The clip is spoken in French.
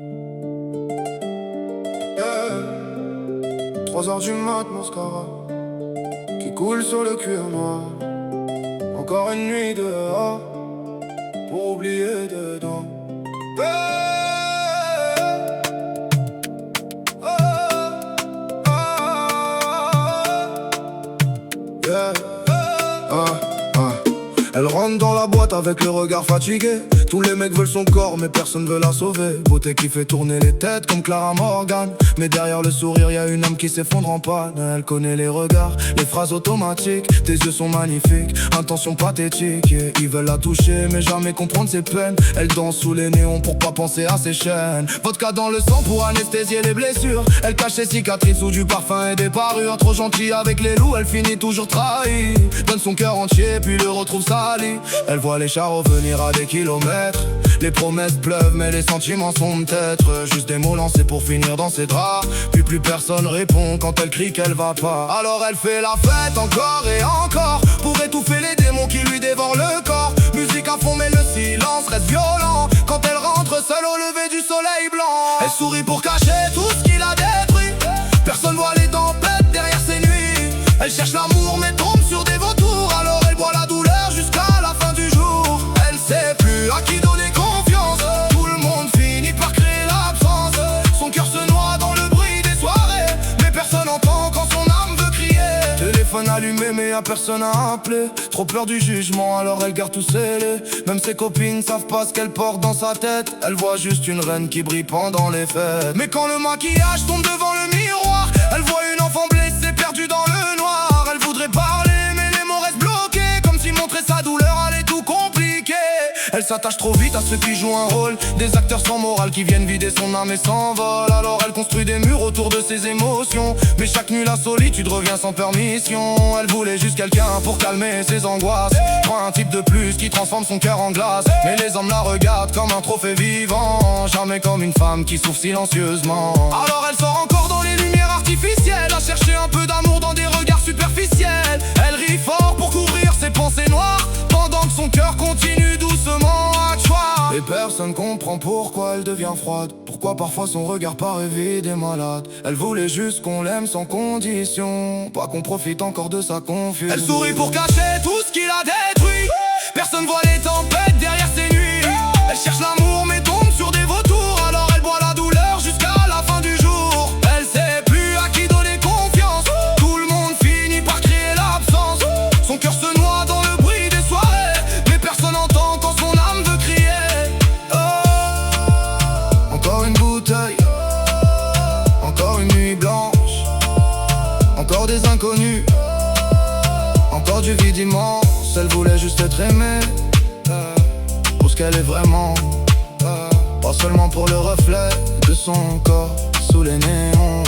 Yeah. 3 heures du mat, mascara qui coule sur le cuir noir. Encore une nuit dehors pour oublier dedans. Yeah. Elle rentre dans la boîte avec le regard fatigué. Tous les mecs veulent son corps mais personne veut la sauver. Beauté qui fait tourner les têtes comme Clara Morgan. Mais derrière le sourire y'a une âme qui s'effondre en panne. Elle connaît les regards, les phrases automatiques. Tes yeux sont magnifiques, intention pathétique, yeah. Ils veulent la toucher mais jamais comprendre ses peines. Elle danse sous les néons pour pas penser à ses chaînes. Vodka dans le sang pour anesthésier les blessures. Elle cache ses cicatrices sous du parfum et des parures. Trop gentille avec les loups, elle finit toujours trahie. Donne son cœur entier puis le retrouve sali. Elle voit les chars revenir à des kilomètres. Les promesses pleuvent mais les sentiments sont peut-être juste des mots lancés pour finir dans ses draps. Puis plus personne répond quand elle crie qu'elle va pas. Alors elle fait la fête encore et encore pour étouffer les démons qui lui dévorent le corps. Musique à fond mais le silence reste violent quand elle rentre seule au lever du soleil blanc. Elle sourit pour cacher tout ce qu'il a détruit. Personne voit les tempêtes derrière ses nuits. Elle cherche l'amour mais tombe sur des vautours. Alors elle boit la douleur jusqu'à la fin du jour. Elle sait plus à qui donner confiance. Tout le monde finit par créer l'absence. Son cœur se noie dans le bruit des soirées, mais personne n'entend quand son âme veut crier. Téléphone allumé mais y'a personne à appeler. Trop peur du jugement alors elle garde tout scellé. Même ses copines savent pas ce qu'elle porte dans sa tête. Elle voit juste une reine qui brille pendant les fêtes. Mais quand le maquillage tombe devant le miroir, elle voit une enfant blessée perdue dans le noir. Elle voudrait parler mais les mots restent bloqués, comme si montrer sa douleur allait tout compliquer. Elle s'attache trop vite à ceux qui jouent un rôle, des acteurs sans morale qui viennent vider son âme et s'envolent. Alors elle construit des murs autour de ses émotions, mais chaque nuit la solitude revient sans permission. Elle voulait juste quelqu'un pour calmer ses angoisses, pas un type de plus qui transforme son cœur en glace. Mais les hommes la regardent comme un trophée vivant, jamais comme une femme qui souffre silencieusement. Alors elle sort encore dans les lumières artificielles, à chercher un peu d'amour dans des regards superficiels. Elle rit fort pour couvrir ses pensées noires, pendant que son cœur continue doucement à choix. Et personne comprend pourquoi elle devient froide, pourquoi parfois son regard paraît vide et malade. Elle voulait juste qu'on l'aime sans condition, pas qu'on profite encore de sa confusion. Elle sourit pour cacher tout ce qu'il a détruit. Personne voit les tempêtes derrière ses nuits. Elle cherche l'amour mais tombe sur des vautours. Alors elle boit la douleur jusqu'à la fin du jour. Elle sait plus à qui donner confiance. Tout le monde finit par créer l'absence. Son cœur se noie dans le bruit des soirées, mais personne n'entend quand son âme veut crier. Oh, encore une bouteille, encore une nuit blanche, encore des inconnus, encore du vide immense. Elle voulait juste être aimée pour ce qu'elle est vraiment, pas seulement pour le reflet de son corps sous les néons.